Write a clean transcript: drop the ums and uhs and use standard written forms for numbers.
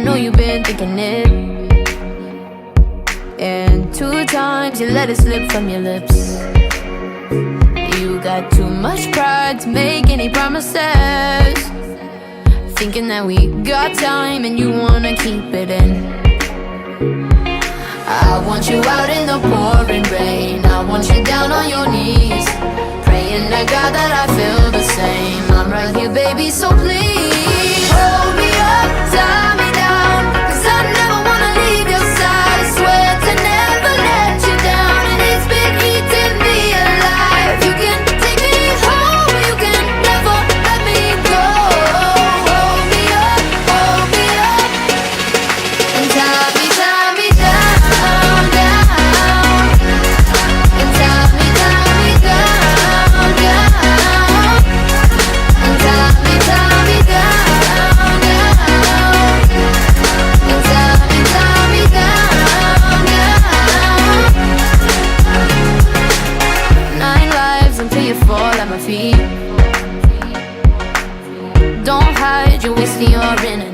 know you've been thinking it. And 2 times you let it slip from your lips. You got too much pride to make any promises, thinking that we got time and you wanna keep it in. I want you out in the pouring rain, I want you down on your knees, praying to God that I feel the same. I'm right here, baby, so please hold me up, tie me down, 'cause I never wanna leave your side. I swear to never let you down, and it's been eating me alive. You can take me home, you can never let me go. Hold me up, and tie me down, down, and tie me down, down, and tie me down, down, and tie me down, down. 9 lives until you fall at my feet. Don't hide, you're wasting your energy.